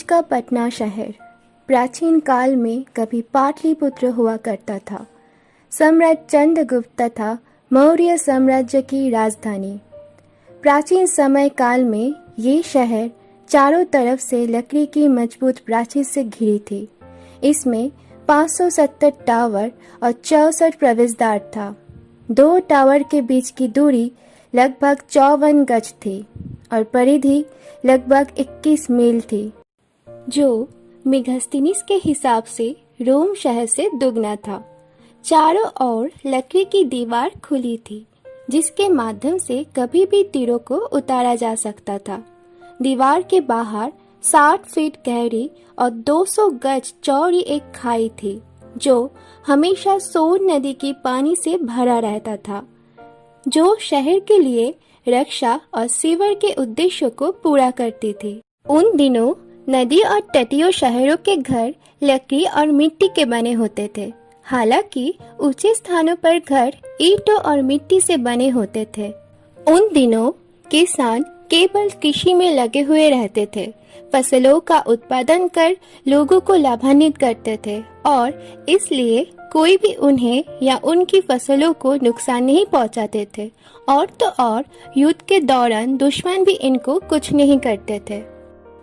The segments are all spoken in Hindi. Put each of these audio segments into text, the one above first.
आज का पटना शहर प्राचीन काल में कभी पाटलिपुत्र हुआ करता था। सम्राट चंद्रगुप्त तथा मौर्य साम्राज्य की राजधानी। प्राचीन समय काल में ये शहर चारों तरफ से लकड़ी की मजबूत प्राचीर से घिरी थी। इसमें 570 टावर और 64 प्रवेशद्वार था। 2 टावर के बीच की दूरी लगभग 54 गज थी और परिधि लगभग 21 मील थी, जो मेगास्थनीज के हिसाब से रोम शहर से दुगना था। चारों ओर लकड़ी की दीवार खुली थी, जिसके माध्यम से कभी भी तीरों को उतारा जा सकता था। दीवार के बाहर 60 फीट गहरी और 200 गज चौड़ी एक खाई थी, जो हमेशा सोन नदी की पानी से भरा रहता था, जो शहर के लिए रक्षा और सीवर के उद्देश्यों को पूरा करती थी। उन दिनों नदी और तटीय शहरों के घर लकड़ी और मिट्टी के बने होते थे। हालांकि ऊंचे स्थानों पर घर ईंटों और मिट्टी से बने होते थे। उन दिनों किसान केवल कृषि में लगे हुए रहते थे, फसलों का उत्पादन कर लोगों को लाभान्वित करते थे और इसलिए कोई भी उन्हें या उनकी फसलों को नुकसान नहीं पहुंचाते थे। और तो और युद्ध के दौरान दुश्मन भी इनको कुछ नहीं करते थे।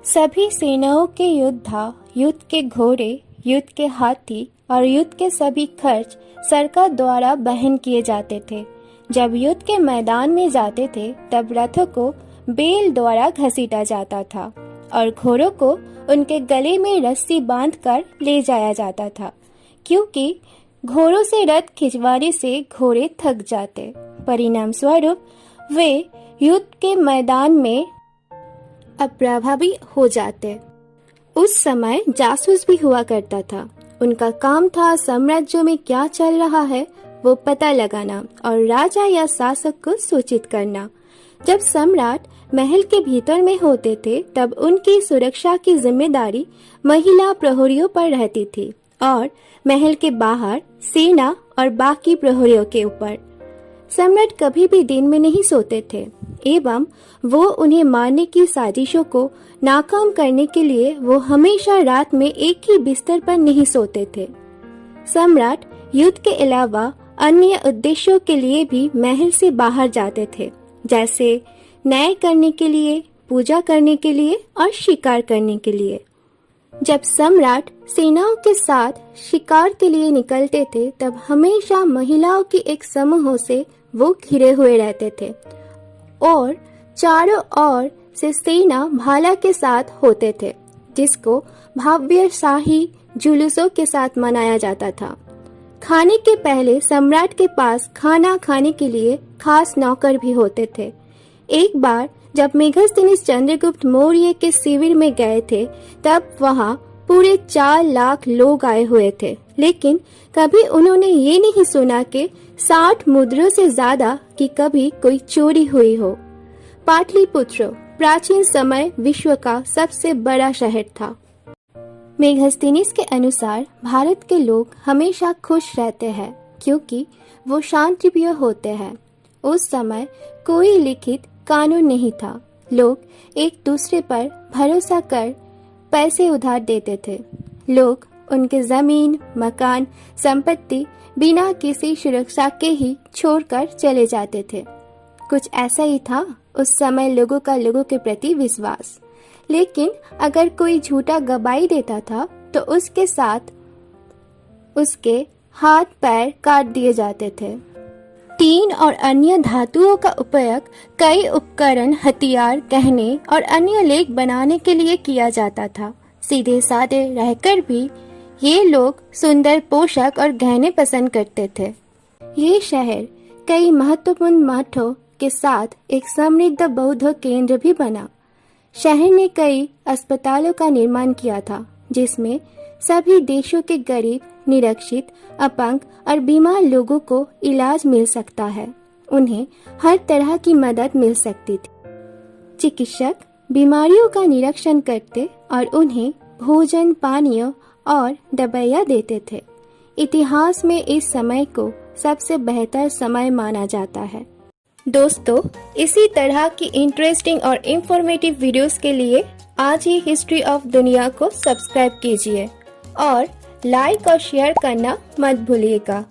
सभी सेनाओं के योद्धा, युद्ध के घोड़े, युद्ध के हाथी और युद्ध के सभी खर्च सरकार द्वारा वहन किए जाते थे। जब युद्ध के मैदान में जाते थे तब रथों को बैल द्वारा घसीटा जाता था और घोड़ों को उनके गले में रस्सी बांधकर ले जाया जाता था, क्योंकि घोड़ों से रथ खिंचवाने से घोड़े थक जाते। परिणाम स्वरूप वे युद्ध के मैदान में अप्रभावी हो जाते। उस समय जासूस भी हुआ करता था। उनका काम था साम्राज्य में क्या चल रहा है वो पता लगाना और राजा या शासक को सूचित करना। जब सम्राट महल के भीतर में होते थे तब उनकी सुरक्षा की जिम्मेदारी महिला प्रहरियों पर रहती थी और महल के बाहर सेना और बाकी प्रहरियों के ऊपर। सम्राट कभी भी दिन में नहीं सोते थे एवं वो उन्हें मारने की साजिशों को नाकाम करने के लिए वो हमेशा रात में एक ही बिस्तर पर नहीं सोते थे। सम्राट युद्ध के अलावा अन्य उद्देश्यों के लिए भी महल से बाहर जाते थे, जैसे न्याय करने के लिए, पूजा करने के लिए और शिकार करने के लिए। जब सम्राट सेनाओं के साथ शिकार के लिए निकलते थे तब हमेशा महिलाओं की एक समूह से वो घिरे हुए रहते थे और चारों ओर से सेना भाला के साथ होते थे, जिसको भव्य शाही जुलूसों के साथ मनाया जाता था। खाने के पहले सम्राट के पास खाना खाने के लिए खास नौकर भी होते थे। एक बार जब मेगास्थनीज चंद्रगुप्त मौर्य के शिविर में गए थे तब वहां पूरे 4 लाख लोग आए हुए थे, लेकिन कभी उन्होंने ये नहीं सुना कि 60 मुद्रों से ज्यादा की कभी कोई चोरी हुई हो। पाटलिपुत्र प्राचीन समय विश्व का सबसे बड़ा शहर था। मेगास्थनीज के अनुसार भारत के लोग हमेशा खुश रहते हैं क्योंकि वो शांतिप्रिय होते हैं। उस समय कोई लिखित कानून नहीं था। लोग एक दूसरे पर भरोसा कर पैसे उधार देते थे। लोग उनके जमीन, मकान, संपत्ति बिना किसी सुरक्षा के ही छोड़कर चले जाते थे। कुछ ऐसा ही था उस समय लोगों का लोगों के प्रति विश्वास। लेकिन अगर कोई झूठा गवाही देता था तो उसके साथ उसके हाथ पैर काट दिए जाते थे। टीन और अन्य धातुओं का उपयोग कई उपकरण, हथियार, गहने और अन्य लेख बनाने के लिए किया जाता था। सीधे साधे रहकर भी ये लोग सुंदर पोशाक और गहने पसंद करते थे। ये शहर कई महत्वपूर्ण मठों के साथ एक समृद्ध बौद्ध केंद्र भी बना। शहर ने कई अस्पतालों का निर्माण किया था, जिसमें सभी देशों के गरीब, निरक्षित, अपंग और बीमार लोगों को इलाज मिल सकता है। उन्हें हर तरह की मदद मिल सकती थी। चिकित्सक बीमारियों का निरीक्षण करते और उन्हें भोजन, पानीय और दवाइयाँ देते थे। इतिहास में इस समय को सबसे बेहतर समय माना जाता है। दोस्तों, इसी तरह की इंटरेस्टिंग और इंफॉर्मेटिव वीडियोस के लिए आज ही हिस्ट्री ऑफ दुनिया को सब्सक्राइब कीजिए और लाइक और शेयर करना मत भूलिएगा।